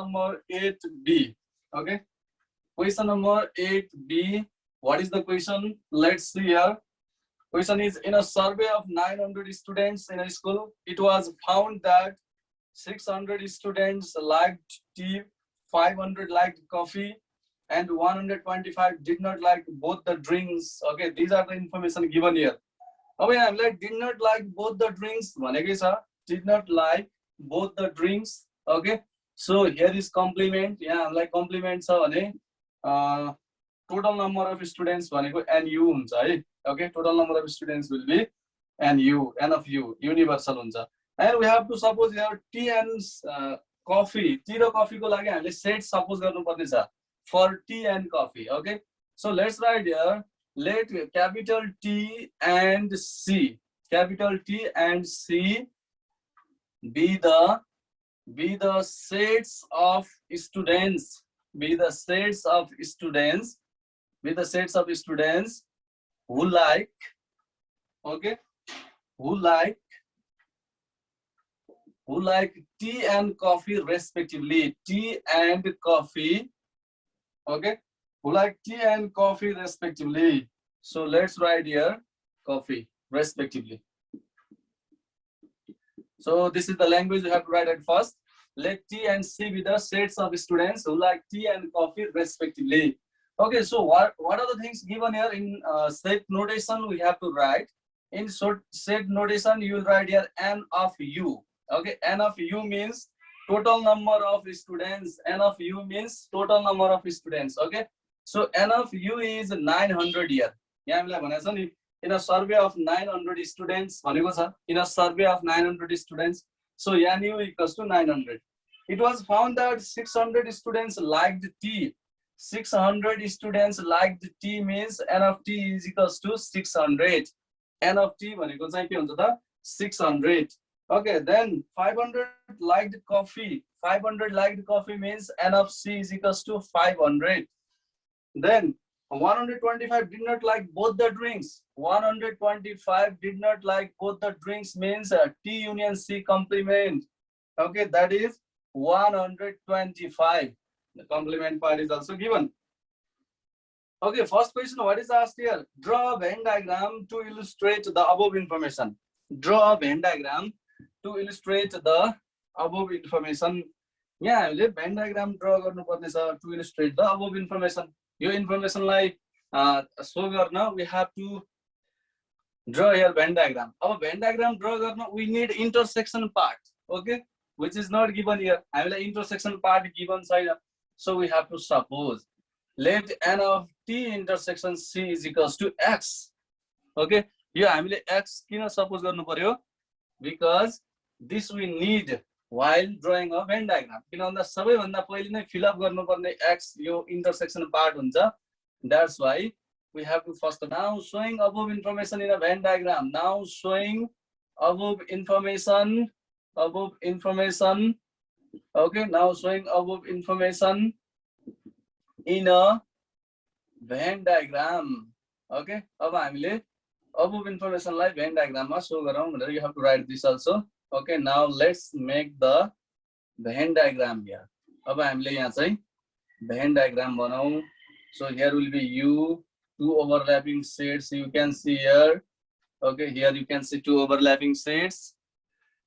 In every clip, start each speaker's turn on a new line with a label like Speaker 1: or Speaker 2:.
Speaker 1: number 8B. Okay. Question number 8B. What is the question? Let's see here. Question is, in a survey of 900 students in a school, it was found that 600 students liked tea, 500 liked coffee, and 125 did not like both the drinks. Okay, these are the information given here. अब हामीलाई did not like both the drinks भनेकै छ, did not like both the drinks. Okay, so here is complement. यहाँ हामीलाई complement छ भने total number of students भनेको NU हुन्छ है. Okay, total number of students will be NU, N of U, universal हुन्छ. And we have to suppose here tea and coffee. Tea र coffee को लागि हामीले set suppose गर्नुपर्ने छ for tea and coffee. Okay, so let's write here. Let capital T and C, capital T and C be the sets of students, be the sets of students who like, okay, who like tea and coffee respectively, tea and coffee, okay, who like tea and coffee respectively. So let's write here coffee respectively. So this is the language you have to write at first. Let T and C be the sets of students who like tea and coffee respectively. Okay, so what are the things given here in set notation? We have to write in set notation. You will write here N of U. Okay, N of U means total number of students. N of U means total number of students. Okay, so N of U is 900 here. In a survey of 900 students, in a survey of 900 students, so NU equals to 900. It was found that 600 students liked tea. 600 students liked tea means N of T is equals to 600. N of T 600. Okay, then 500 liked coffee. 500 liked coffee means N of C is equals to 500. Then 125 did not like both the drinks. 125 did not like both the drinks means T union C complement. Okay, that is 125. The complement part is also given. Okay, first question, what is asked here? Draw a Venn diagram to illustrate the above information. Draw a Venn diagram to illustrate the above information. Yeah, Venn diagram draw to illustrate the above information. Your information like we have to draw here Venn diagram. Our Venn diagram draw we need intersection part, okay, which is not given here. I will intersection part given side, so we have to suppose let N of T intersection C is equals to X. Okay, here I will X suppose because this we need while drawing a Venn diagram. Fill up X intersection part. That's why we have to first now showing above information in a Venn diagram. Now showing above information. Okay, now showing above information in a Venn diagram. Okay, above information like Venn diagram. So you have to write this also. Okay, now let's make the Venn diagram here. Venn diagram. So here will be U, two overlapping sets you can see here. Okay, here you can see two overlapping sets.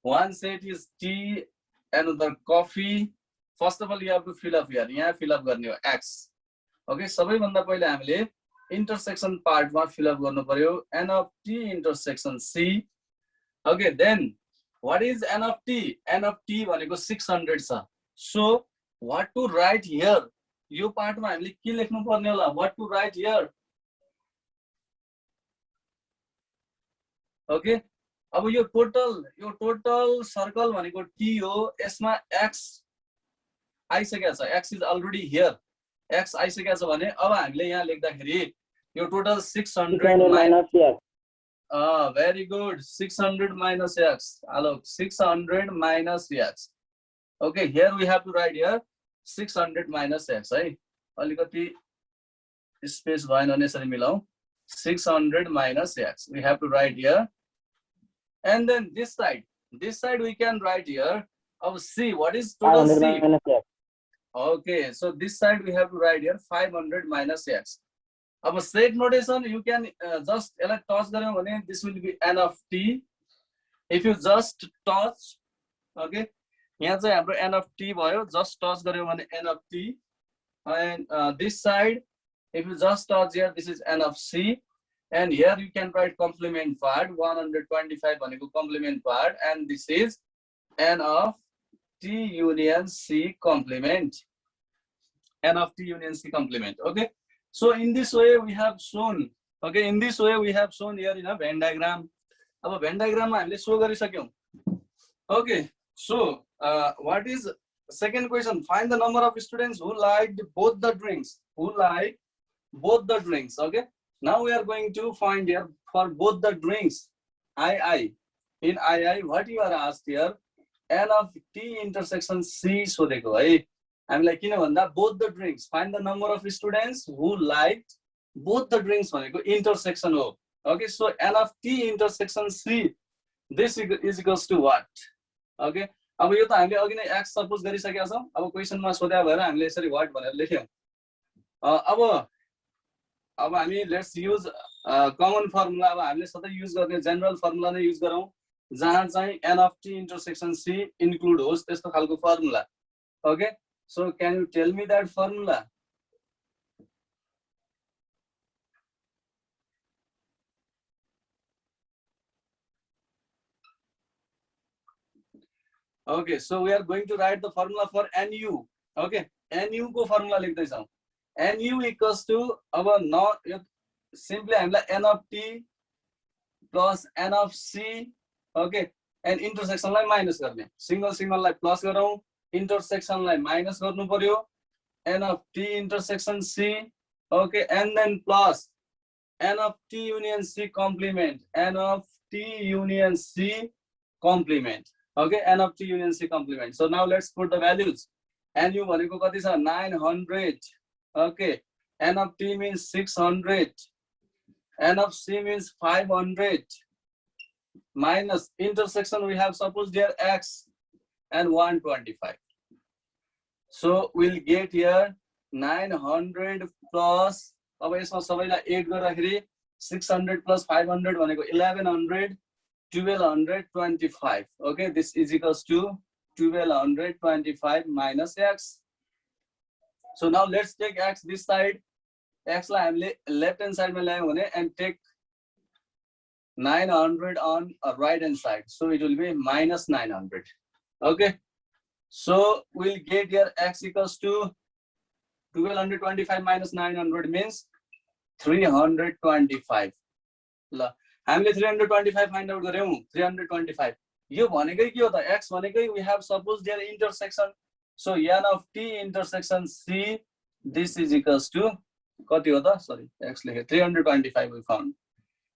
Speaker 1: One set is tea, another coffee. First of all, you have to fill up here. Yeah, fill up X. Okay, sabai pahila हामीले intersection part ma fill up garnu paryo. N of T intersection C. Okay, then what is N of T? N of T भनेको 600 छ. So what to write here? यो part मा हामीले के लेख्नु पर्ने होला? What to write here? Okay, अब यो total circle भनेको T हो. यसमा X आइसकेको छ. X is already here. X आइसकेको छ भने अब हामीले यहाँ लेख्दाखेरि यो total 600 minus X. Very good. 600 minus X. Hello, 600 minus X. Okay, here we have to write here 600 minus X. Right? Alikati space भएन भने यसरी मिलाऊ. 600 minus X. We have to write here. And then this side we can write here of C. What is total C? Okay, so this side we have to write here 500 minus x. अब set notation you can just toss गर्यो भने this will be n of t. If you just toss, okay, यहाँ चाहिँ हाम्रो n of t भयो, just toss गर्यो भने n of t, and this side if you just toss here, this is n of c, and here you can write complement part 125 भनेको complement part, and this is n of t union c complement, n of t union c complement. Okay, so in this way we have shown, okay, in this way we have shown here in a Venn diagram. अब Venn diagram मा हामीले show गरिसक्यौं. Okay, so what is second question? Find the number of students who liked both the drinks. Who like both the drinks? Okay, now we are going to find here for both the drinks. II, in II, what you are asked here, n of t intersection c सोधेको है. हामीलाई किन भन्दा both the drinks, find the number of students who liked both the drinks भनेको intersection हो. Okay, so n of t intersection c, this is equals to what? Okay, अब यो त हामीले अघि नै x सपोज गरिसकेका छौं. अब क्वेशनमा सोध्या भएर हामीले यसरी what भनेर लेख्यौं. अब हामी लेट्स युज कमन फर्मुला. अब हामीले सधैँ युज गर्ने जनरल फर्मुला नै युज गरौँ, जहाँ चाहिँ n of t intersection c include होस् त्यस्तो खालको formula. Okay, so can you tell me that formula? Okay, so we are going to write the formula for nu. Okay, nu को formula लेख्दै छौं. nu equals to, अब न simply हामीलाई n of t plus n of c, okay, and intersection लाई minus गर्ने. Single लाई plus गरौँ, intersection लाई माइनस गर्नु पर्यो, n of t intersection c, okay, and then plus n of t union c complement, n of t union c complement. Okay, n of t union c complement. So now let's put the values. nu भनेको कति छ? 900. Okay, n of t means 600, n of c means 500, minus intersection we have supposed here x and 125. So we'll get here 900 plus, अब यसमा सबैलाई 8 गर्दाखेरि 600 plus 500 भनेको 1100, 1225. Okay, this is equals to 1225 minus x. So now let's take x this side. X लाई हामीले left hand side मा ल्यायौं भने and take 900 on right hand side. So it will be minus 900. Okay, so we'll get here x equals to 1225 minus 900 means 325. ल हामीले 325 find out गर्यौं. 325 यो भनेकै के हो त? x भनेकै we have supposed here intersection. So n of t intersection c, this is equals to कति हो त? Sorry, x लेखे 325 we found.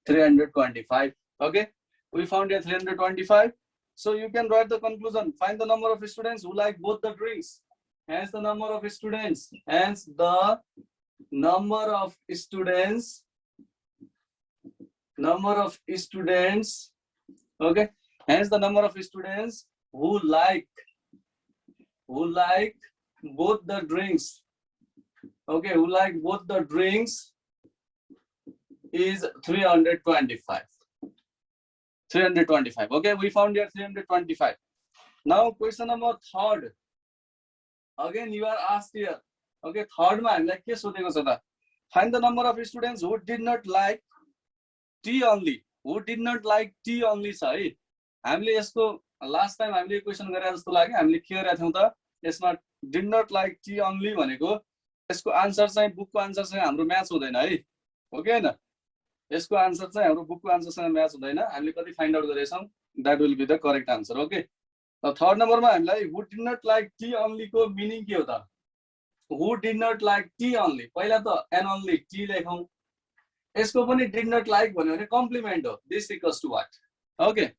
Speaker 1: 325. Okay, we found here 325. So you can write the conclusion. Find the number of students who like both the drinks. Hence the number of students. Hence the number of students. Number of students. Okay. Hence the number of students who like both the drinks. Okay, who like both the drinks is 325. 325. Okay, we found here 325. Now question number third. Again you are asked here. Okay, third मा हामीलाई के सोधेको छ त? Find the number of students who did not like tea only. Who did not like tea only छ है. हामीले यसको लास्ट टाइम हामीले क्वेशन गरे जस्तो लाग्यो. हामीले के गरेका थियौं त? यसमा did not like tea only भनेको यसको आन्सर चाहिँ बुकको आन्सर सँग हाम्रो म्याच हुँदैन है. ओके हैन? यसको आन्सर चाहिँ हाम्रो बुकको आन्सर सँग म्याच हुँदैन. हामीले कति फाइन्ड आउट गरेछौं? That will be the correct answer. Okay. Third नम्बरमा हामीलाई who did not like tea only को मिनिङ के हो त? Who did not like tea only? पहिला त and only tea लेखौं. यसको पनि did not like भन्यो भने कम्प्लिमेन्ट हो. This equals to what? Okay.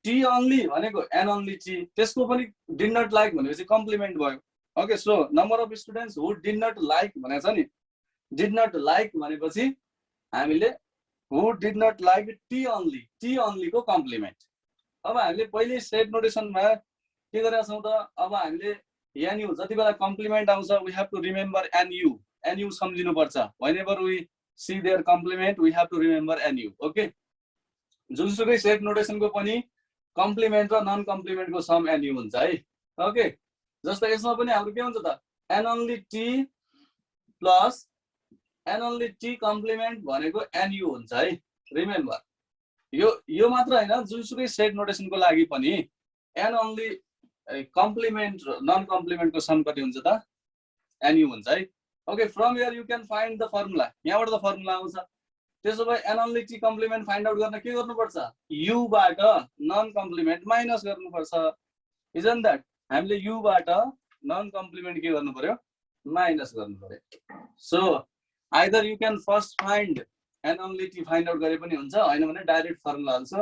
Speaker 1: tea only भनेको and only tea. त्यसको पनि did not like भनेपछि कम्प्लिमेन्ट भयो. Okay, so number of students who did not like भनेको छ नि. Did not like भनेपछि हामीले who did not like tea only को कम्प्लिमेन्ट. अब हामीले पहिले सेट नोटेसनमा के गरेका छौं त? अब हामीले एनयू जति बेला कम्प्लिमेन्ट आउँछ we have to remember NU NU सम्झिनु पर्छ whenever we see there complement we have to remember NU okay जुनसुकै सेट नोटेसनको पनि कम्प्लिमेन्ट र नन कम्प्लिमेन्टको सम एनयू हुन्छ है ओके जस्तो यसमा पनि हाम्रो के हुन्छ त N only T plus N only T complement भनेको एनयू हुन्छ है रिमेम्बर यो मात्र हैन जुनसुकै सेट नोटेसनको लागि पनि एन ओन्ली कम्प्लिमेन्ट र नन कम्प्लिमेन्टको सम कति हुन्छ त एनयू हुन्छ है okay from here you can find the formula यहाँबाट त फर्मुला आउँछ त्यसो भए N only T complement find out गर्न के गर्नुपर्छ यु बाट नन कम्प्लिमेन्ट माइनस गर्नुपर्छ इजन्ट दैट हामीले यु बाट नन कम्प्लिमेन्ट के गर्नु पर्यो माइनस गर्नु पर्यो so either you can first find N only T find out गरे पनि हुन्छ हैन भने direct formula also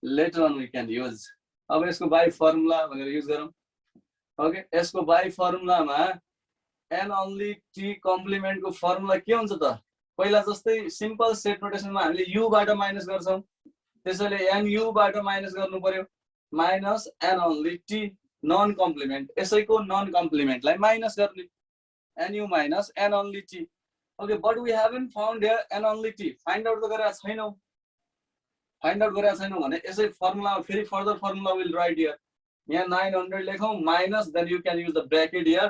Speaker 1: later on we can use अब यसको बाइ फर्मुला भनेर युज गरौँ ओके यसको बाइ फर्मुलामा एन ओन्ली टी कम्प्लिमेन्टको फर्मुला के हुन्छ त पहिला जस्तै सिम्पल सेट नोटेसनमा हामीले यु बाट माइनस गर्छौं त्यसैले एन यु बाट माइनस गर्नु पर्यो minus N only T non complement यसैको नन कम्प्लिमेन्टलाई माइनस गर्ने N U minus N only T okay but we haven't found here N only T find out त गरेका छैनौं फाइन्ड आउट गरेका छैनौं भने यसै फर्मुला फेरि further formula will write here यहाँ 900 लेखौं minus then you can use the bracket here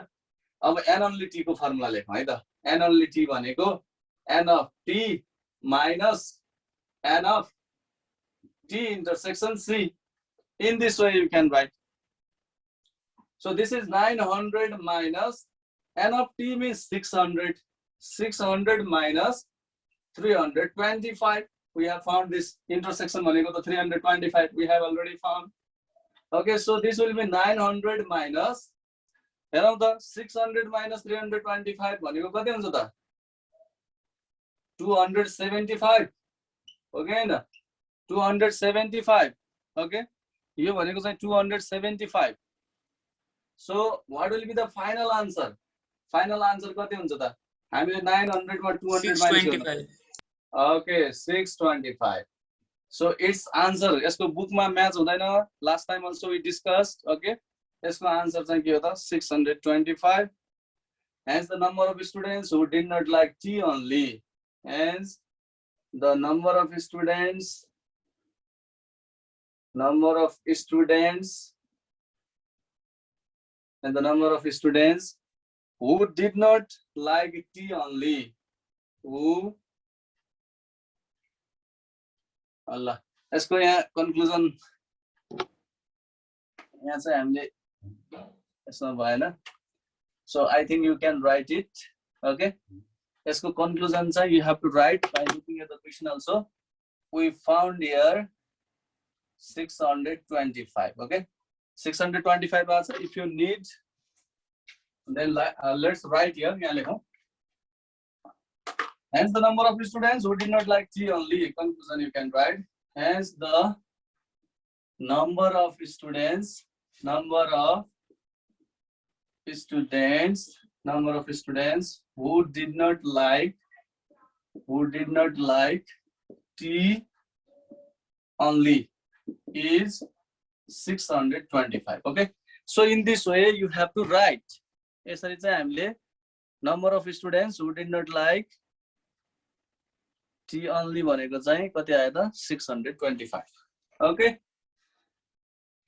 Speaker 1: अब एन ओन्ली टी को फर्मुला लेखौं है त एन ओन्ली टी भनेको N of T minus N of T intersection C in this way you can write so this is 900 minus n of t means 600 minus 325 we have found this intersection भनेको त 325 we have already found okay so this will be 900 minus हेरौं त 600 minus 325 भनेको कति हुन्छ त 275 okay हैन 275 okay यो भनेको चाहिँ 275 so what will be the final answer कति हुन्छ त हामीले 900 मा 200 माइनस गर्नु okay 625 so its answer यसको बुकमा म्याच हुँदैन last time also we discussed okay यसको आन्सर चाहिँ के हो त 625 hence the number of students who did not like tea only hence the number of students and the number of students who did not like tea only who Allah यसको यहाँ conclusion यहाँ चाहिँ हामीले यसमा भएन so I think you can write it okay यसको conclusion चाहिँ you have to write by looking at the question also we found here 625 okay 625 also if you need then let's write here hence the number of students who did not like tea only conclusion you can write hence the number of students who did not like tea only is 625 okay so in this way you have to write यसरी चाहिँ हामीले number of students who did not like tea only भनेको चाहिँ कति आयो त 625 okay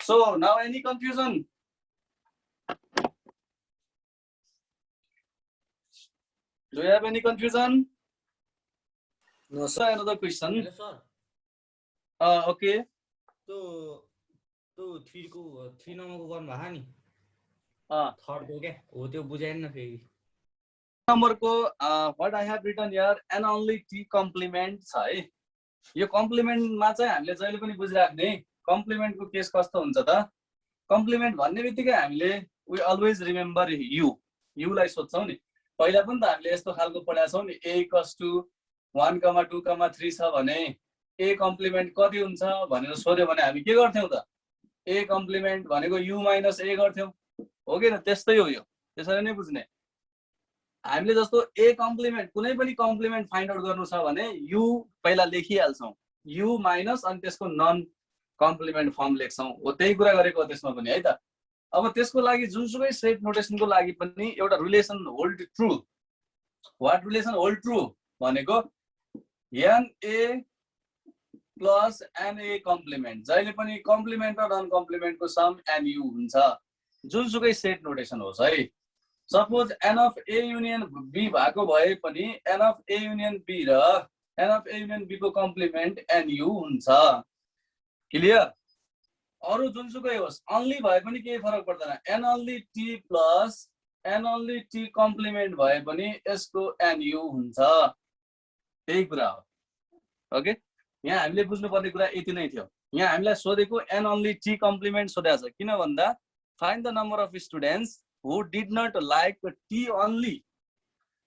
Speaker 1: so now any confusion do you have any confusion
Speaker 2: no
Speaker 1: sir another question
Speaker 2: hello sir
Speaker 1: okay
Speaker 2: तो 3 नम्बरको गर्नु भा नि थर्ड को के हो त्यो बुझाइन न फेरि
Speaker 1: नम्बरको what I have written here an only t complement छ है यो कम्प्लिमेन्टमा चाहिँ हामीले जहिले पनि बुझिराख्ने कम्प्लिमेन्टको केस कस्तो हुन्छ त कम्प्लिमेन्ट भन्ने बित्तिकै हामीले we always remember you लाई सोध्छौं नि पहिला पनि त हामीले यस्तो खालको पढाएको छौं नि a equals to 1, 2, 3 छ भने a कम्प्लिमेन्ट कति हुन्छ भनेर सोध्यो भने हामी के गर्थ्यौं त a कम्प्लिमेन्ट भनेको u minus a गर्थ्यौं हो के न त्यस्तै हो यो त्यसरी नै बुझ्ने हामीले जस्तो a कम्प्लिमेन्ट कुनै पनि कम्प्लिमेन्ट फाइन्ड आउट गर्नु छ भने u पहिला लेखिहाल्छौं u माइनस अनि त्यसको नन कम्प्लिमेन्ट फर्म लेख्छौं हो त्यही कुरा गरेको त्यसमा पनि है त अब त्यसको लागि जुनसुकै सेट नोटेसनको लागि पनि एउटा relation hold true. What relation hold true भनेको NA प्लस NA कम्प्लिमेन्ट, जहिले पनि कम्प्लिमेन्ट र नन कम्प्लिमेन्टको सम NU हुन्छ, जुनसुकै सेट नोटेसन होस् है. Suppose N of A union B भएको भए पनि N of A union B र N of A union B को कम्प्लिमेन्ट NU हुन्छ. क्लियर? अरु जुनसुकै होस् अन्ली भए पनि केही फरक पर्दैन. N only T plus N only T complement भए पनि यसको NU हुन्छ. त्यही कुरा हो. ओके, यहाँ हामीले बुझ्नुपर्ने कुरा यति नै थियो. यहाँ हामीलाई सोधेको N only T कम्प्लिमेन्ट सोधेको छ. किन भन्दा find the number of students who did not like T only.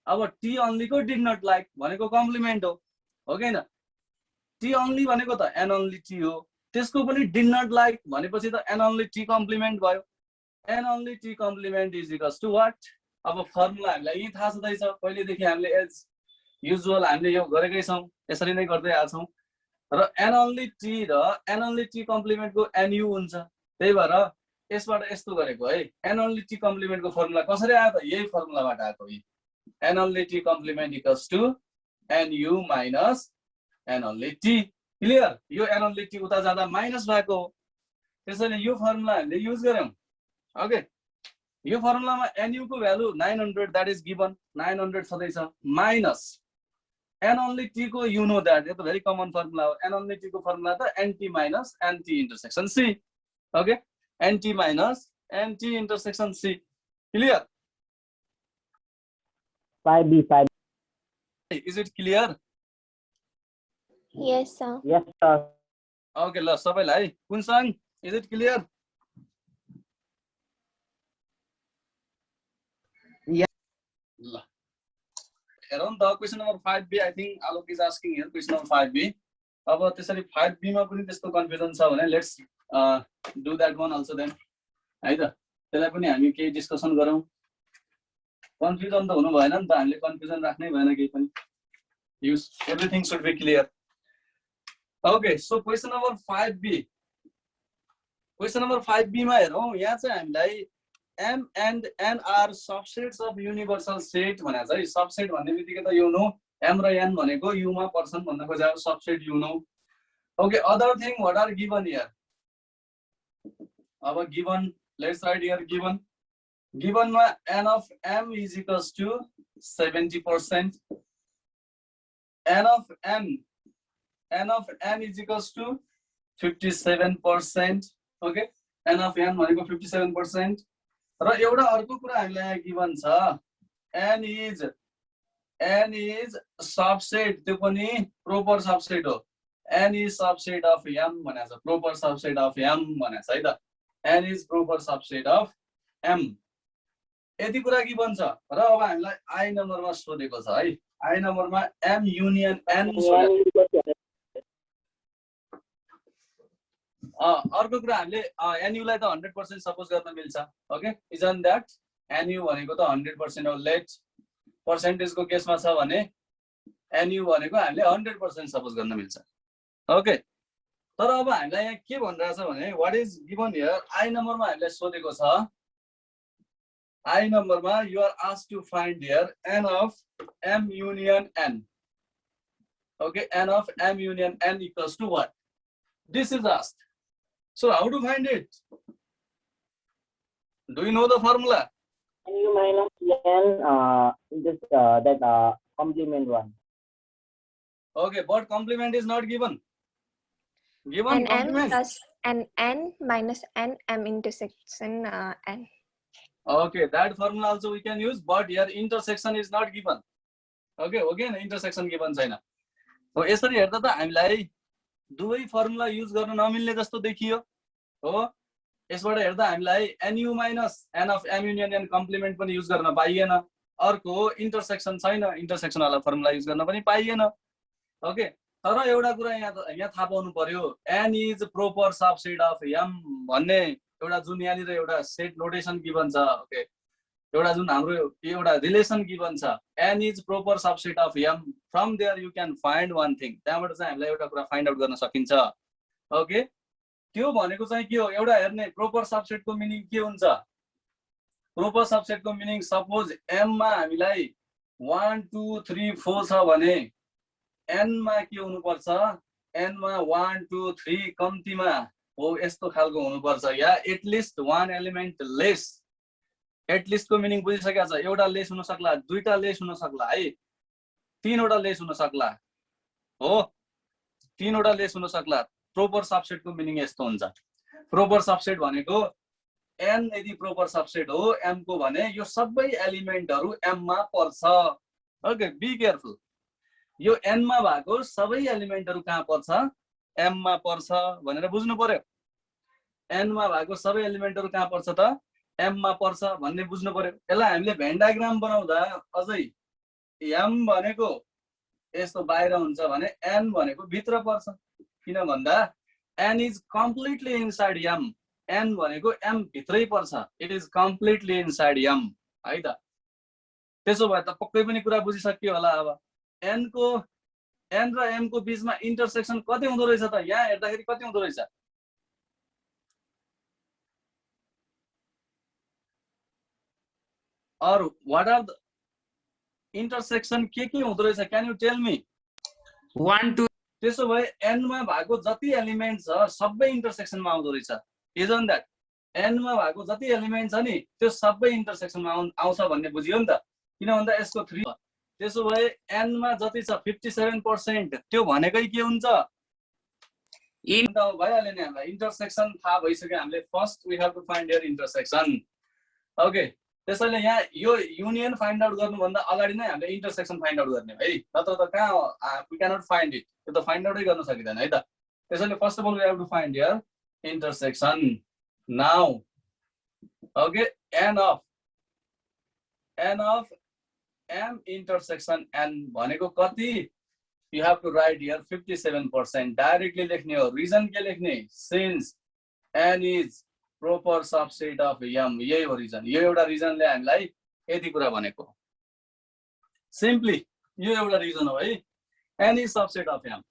Speaker 1: अब T only को did not like भनेको कम्प्लिमेन्ट हो कि हैन? T only भनेको त N only T हो. त्यसको पनि did not like भनेपछि त N only T कम्प्लिमेन्ट भयो. N only T complement is equals to what? अब फर्मुला हामीलाई यही थाहा छँदै छ. पहिलेदेखि हामीले एज युजुअल हामीले यो गरेकै छौं, यसरी नै गर्दै आएको छौं. र N only T र N only T कम्प्लिमेन्ट को NU हुन्छ. त्यही भएर यसबाट यस्तो गरेको है. N only T कम्प्लिमेन्ट को फर्मुला कसरी आयो त? यही फर्मुलाबाट आएको हो. N only T complement equals to NU minus N only T. Clear? यो N only T उता जाँदा माइनस भएको हो. त्यसैले यो फर्मुला हामीले युज गर्यौं. ओके, यो फर्मुलामा NU को भ्यालु 900 दैट इज गिवन. 900 छँदैछ माइनस N only T को यु नो दैट. यो त भेरी कमन फर्मुला हो. N only T को फर्मुला त NT minus NT intersection C. Okay, NT minus NT intersection C. Clear?
Speaker 3: 5B.
Speaker 1: Is it clear?
Speaker 4: Yes, sir.
Speaker 3: Yes, sir.
Speaker 1: Okay, ल सबैलाई कुनसँग is it clear?
Speaker 3: Yeah.
Speaker 1: ल हेरौँ त question number 5B. I think Alok is asking here question number 5B. अब त्यसरी 5B मा पनि त्यस्तो कन्फ्युजन छ भने let's do that one also then है त. त्यसलाई पनि हामी केही डिस्कसन गरौँ. कन्फ्युजन त हुनु भएन नि त, हामीले कन्फ्युजन राख्नै भएन केही पनि. Use everything should be clear. Okay, so question number 5B. Question number 5B मा हेरौँ. यहाँ चाहिँ हामीलाई M and N are subsets of universal set भनेको छ है. सबसेट भन्ने बित्तिकै त यु नो M र N भनेको U मा पर्छन् भन्न खोजेको subset you know. Okay, other thing what are given here? अब given let's write here given. Given मा N of M is equals to 70%. N of N is equals to 57%. Okay, N of N भनेको 57%. र एउटा अर्को कुरा हामीलाई यहाँ given छ. N is सबसेट, त्यो पनि प्रोपर सबसेट हो. N is subset of M भनेको छ. प्रोपर सबसेट अफ M भनेको छ है त. N is proper subset of M. यति कुरा गिवन छ. र अब हामीलाई I नम्बरमा सोधेको छ है. I नम्बरमा M युनियन N सोधेको. अर्को कुरा हामीले NU लाई त 100% सपोज गर्न मिल्छ. ओके, इजन दैट NU भनेको त 100% हो. लेट पर्सेन्टेज को केसमा छ भने NU भनेको हामीले 100% सपोज गर्न मिल्छ. ओके, तर अब हामीलाई यहाँ के भनिरहेछ भने what is given here? I नम्बरमा हामीले सोधेको छ. I नम्बरमा you are asked to find here N of M union N. Okay, N of M union N equals to what? This is asked. So how to find it? Do you know the formula?
Speaker 3: NU minus N this that complement one.
Speaker 1: Okay, but complement is not given. Given
Speaker 4: And N
Speaker 1: complement.
Speaker 4: plus and N minus N M intersection N.
Speaker 1: Okay, that formula also we can use, but here intersection is not given. Okay, again intersection given छैन. हो यसरी हेर्दा त हामीलाई दुवै formula use गर्न नमिल्ने जस्तो देखियो हो. यसबाट हेर्दा हामीलाई NU minus N of M union N complement पनि युज गर्न पाइएन. अर्को इन्टरसेक्सन छैन, इन्टरसेक्सन वाला फर्मुला युज गर्न पनि पाइएन. ओके, तर एउटा कुरा यहाँ थाहा पाउनु पर्यो. N is proper subset of M भन्ने एउटा जुन यहाँनिर एउटा सेट नोटेसन गिवन छ. ओके, एउटा जुन हाम्रो एउटा रिलेसन गिवन छ. N is proper subset of M. From there you can find one thing. त्यहाँबाट चाहिँ हामीलाई एउटा कुरा फाइन्ड आउट गर्न सकिन्छ. ओके, त्यो भनेको चाहिँ के हो एउटा हेर्ने प्रोपर सबसेटको मिनिङ के हुन्छ प्रोपर सबसेटको मिनिङ सपोज m मा हामीलाई 1 2 3 4 छ भने n मा के हुनुपर्छ n मा 1 2 3 कम्तीमा हो यस्तो खालको हुनुपर्छ या at least one element less at least को मिनिङ बुझिसकेको छ एउटा लेस हुन सक्ला दुईटा लेस हुन सक्ला है तीनवटा लेस हुन सक्ला हो तीनवटा लेस हुन सक्ला प्रोपर सबसेट को मिनिङ यस्तो हुन्छ प्रोपर सबसेट भनेको n यदि प्रोपर सबसेट हो m को भने यो सबै एलिमेन्टहरु m मा पर्छ ओके बी केयरफुल यो n मा भएको सबै एलिमेन्टहरु कहाँ पर्छ m मा पर्छ भनेर बुझ्नु पर्यो n मा भएको सबै एलिमेन्टहरु कहाँ पर्छ त m मा पर्छ भन्ने बुझ्नु पर्यो यसलाई हामीले भेन डायग्राम बनाउँदा अझै m भनेको यस्तो बाहिर हुन्छ भने n भनेको भित्र पर्छ किन भन्दा n is completely inside m n भनेको m भित्रै पर्छ it is completely inside m है त त्यसो भए त पक्कै पनि कुरा बुझिसकियो होला अब n र m को बीचमा इन्टरसेक्सन कति हुँदो रहेछ त यहाँ हेर्दाखेरि कति हुँदो रहेछ or what are the intersection के हुँदो रहेछ can you tell me
Speaker 2: 1 2
Speaker 1: त्यसो भए n मा भएको जति एलिमेन्ट छ सबै इन्टरसेक्सनमा आउँदो रहेछ isn't that n मा भएको जति एलिमेन्ट छ नि त्यो सबै इन्टरसेक्सनमा आउँछ भन्ने बुझियो नि त किन भन्दा यसको 3 त्यसो भए n मा जति छ 57% त्यो भनेकै के हुन्छ इन त भइहाल्यो नि हामीलाई इन्टरसेक्सन थाहा भइसक्यो हामीले first we have to find here intersection okay त्यसैले यहाँ यो युनियन फाइन्ड आउट गर्नुभन्दा अगाडि नै हामीले इन्टरसेक्सन फाइन्ड आउट गर्ने है नत्र त कहाँ वी क्यानट फाइन्ड इट त्यो त फाइन्ड आउटै गर्न सकिदैन है त त्यसैले first of all we have to find here intersection now okay n of m intersection n भनेको कति you have to write here 57% directly लेख्ने हो रिजन के लेख्ने since n is proper subset of m यही हो रिजन यो एउटा रिजनले हामीलाई यति कुरा भनेको सिम्पली यो एउटा रिजन हो है n is subset of m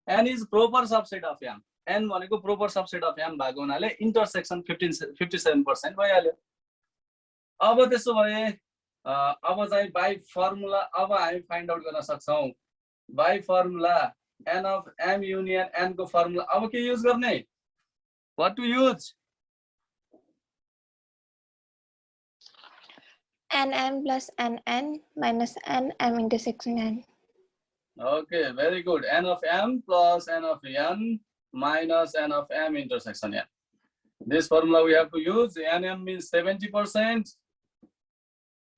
Speaker 1: n is proper subset of m n भनेको proper subset of m भएको हुनाले इन्टरसेक्सन 57% भइहाल्यो अब त्यसो भए अब चाहिँ बाइ फर्मुला अब हामी फाइन्ड आउट गर्न सक्छौं by formula n of m union n को फर्मुला अब के युज गर्ने what to use
Speaker 4: nm plus nn minus nm intersection n.
Speaker 1: Okay, very good. N of m plus n of n minus n of m intersection n. This formula we have to use. Nm means 70%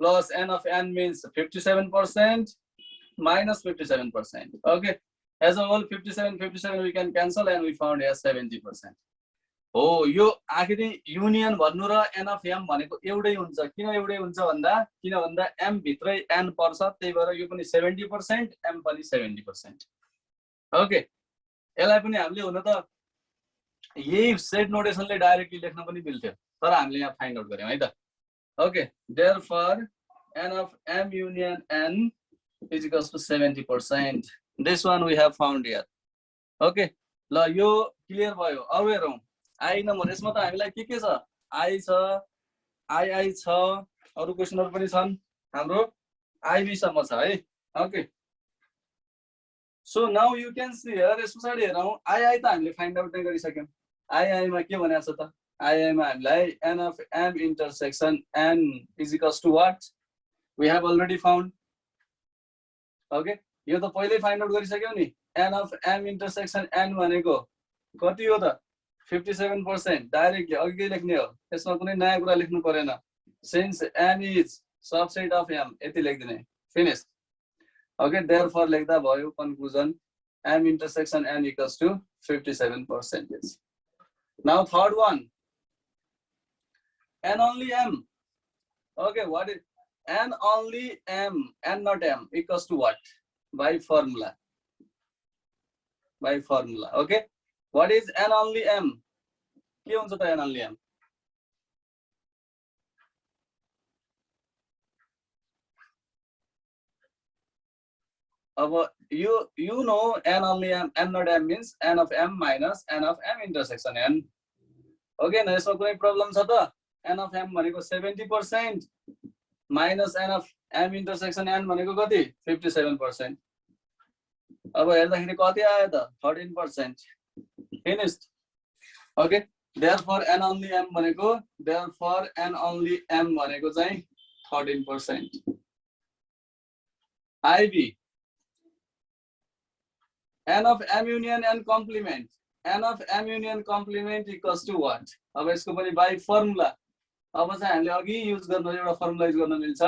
Speaker 1: plus n of n means 57% minus 57%. Okay, as a whole 57 we can cancel and we found as 70%. हो यो आखिरी union भन्नु र n of m भनेको एउटै हुन्छ किन एउटै हुन्छ भन्दा m भित्रै n पर्छ त्यही भएर यो पनि 70% m पनि 70% ओके यसलाई पनि हामीले हुन त यही सेट नोटेसनले डाइरेक्टली लेख्न पनि मिल्थ्यो तर हामीले यहाँ फाइन्ड आउट गर्यौं है त okay therefore n of m union n is equals to 70%. This one we have found here. Okay ल यो क्लियर भयो अब हेरौं आई नम्बर यसमा त हामीलाई के छ आई छ आई छ अरु क्वेशनहरु पनि छन् हाम्रो आईबी सम्म छ है okay so now you can see here यस पछाडी हेरौं आई त हामीले फाइन्ड आउट नै गरिसक्यौं आई मा के भनेको छ त आई मा हामीलाई n of m intersection n is equals to what we have already found okay यो त पहिल्यै फाइन्ड आउट गरिसक्यौ नि n of m intersection n भनेको कति हो त 57% डाइरेक्टली अघि लेख्ने हो त्यसमा कुनै नयाँ कुरा लेख्नु परेन since n is subset of m यति लेख्दिने फिनिश ओके देयरफोर लेख्दा भयो conclusion m intersection n equals to 57%. Now third one n only m okay what is n only m n not m equals to what by formula okay what is n only m के हुन्छ त n only m अब you know n only m n not m means n of m minus n of m intersection n okay न यसमा कुनै problem छ त n of m भनेको 70% minus n of m intersection n भनेको कति 57%. अब हेर्दाखेरि कति आयो त 13%. Finished. Okay therefore n only m भनेको चाहिँ 13%. IB n of m union n complement. n of m union complement equals to what? अब यसको पनि by formula. अब चाहिँ हामीले अघि युज गर्न एउटा फर्मुला युज गर्न मिल्छ.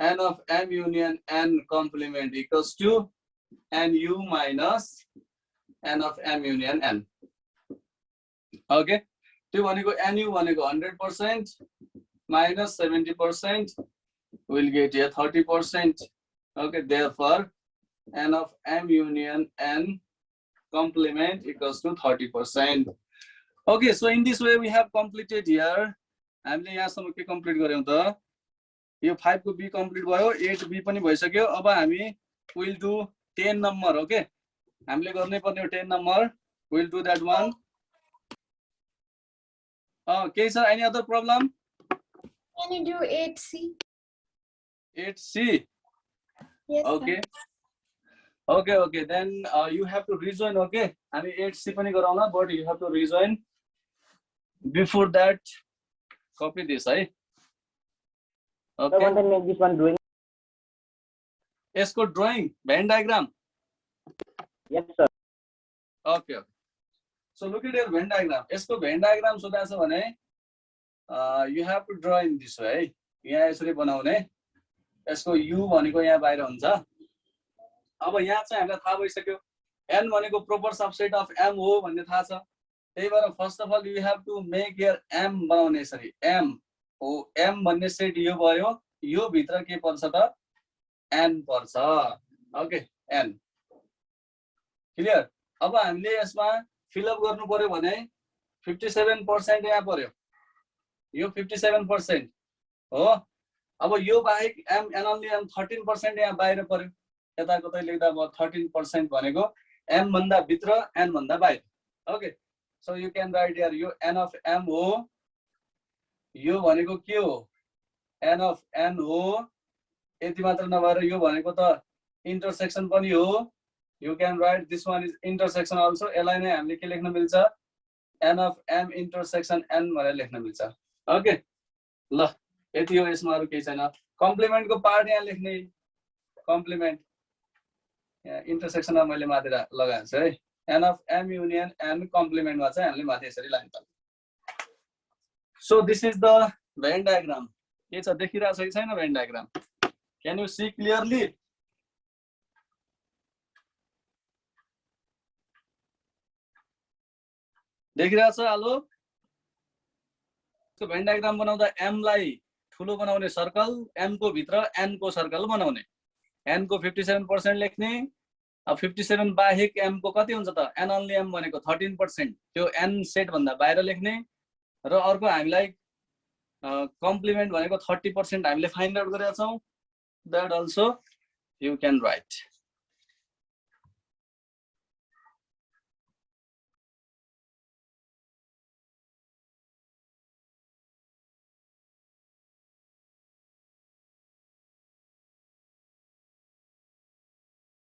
Speaker 1: n of m union n complement equals to nu minus n of m union n. Okay, त्यो भनेको nu भनेको 100% minus 70% will get here 30%. Okay, therefore n of m union n complement equals to 30%. Okay, so in this way we have completed here. हामीले यहाँसम्म के complete गर्यौं त यो 5 को b कम्प्लिट भयो 8 b पनि भइसक्यो. अब हामी will do 10 नम्बर. ओके हामीले गर्नै पर्ने हो 10 number. will do that one. केही छ any other problem?
Speaker 4: Can you do 8C?
Speaker 1: 8c.
Speaker 4: Yes,
Speaker 1: Okay.
Speaker 4: sir.
Speaker 1: Okay, then you have to rejoin. Okay, हामी 8c पनि गरौँला, but you have to rejoin. Before that, copy this, है.
Speaker 3: I want to make this one drawing.
Speaker 1: यसको drawing, Venn diagram.
Speaker 3: Yes, sir.
Speaker 1: Okay. So look at your Venn diagram. यसको Venn diagram सोधाएको छ भने you have to draw in this way. यहाँ यसरी बनाउने. यसको u भनेको यहाँ बाहिर हुन्छ. अब यहाँ चाहिँ हामीलाई थाहा भइसक्यो n भनेको proper subset of m हो भन्ने थाहा छ. त्यही भएर first of all you have to make your m बनाउने यसरी. m हो m भन्ने सेट यो भयो. यो भित्र के पर्छ त n पर्छ. Okay n clear. अब हामीले यसमा फिल अप गर्नु पर्यो भने 57% यहाँ पर्यो. यो 57% हो. अब यो बाहेक m n only m 13% यहाँ बाहिर पर्यो. यताकतै लेख्दा अब 13% भनेको m भन्दा भित्र n भन्दा बाहिर. Okay so you can right here यो n of m हो. यो भनेको के हो n of n हो. यति मात्र नभएर यो भनेको त इन्टरसेक्सन पनि हो. You can write this one is intersection also. यसलाई नै हामीले के लेख्न मिल्छ n of m intersection n भनेर लेख्न मिल्छ. ओके ल यति हो. यसमा अरु केही छैन. कम्प्लिमेन्ट को पार्ट यहाँ लेख्ने. कम्प्लिमेन्ट यहाँ इन्टरसेक्सनमा मैले माथि लगाएको छु है. n of m union n कम्प्लिमेन्ट मा चाहिँ हामीले माथि यसरी लाइन पर्छ. So this is the Venn diagram. के छ देखिरहेछ कि छैन Venn diagram? Can you see clearly? देखिरहेछ Alok? Venn diagram बनाउँदा m लाई ठुलो बनाउने सर्कल, m को भित्र n को सर्कल बनाउने. n को 57% लेख्ने. अब 57 बाहेक m को कति हुन्छ त n only m भनेको 13%. त्यो n सेट भन्दा बाहिर लेख्ने. र अर्को हामीलाई कम्प्लिमेन्ट भनेको 30% हामीले फाइन्ड आउट गरेका छौं. That also you can write.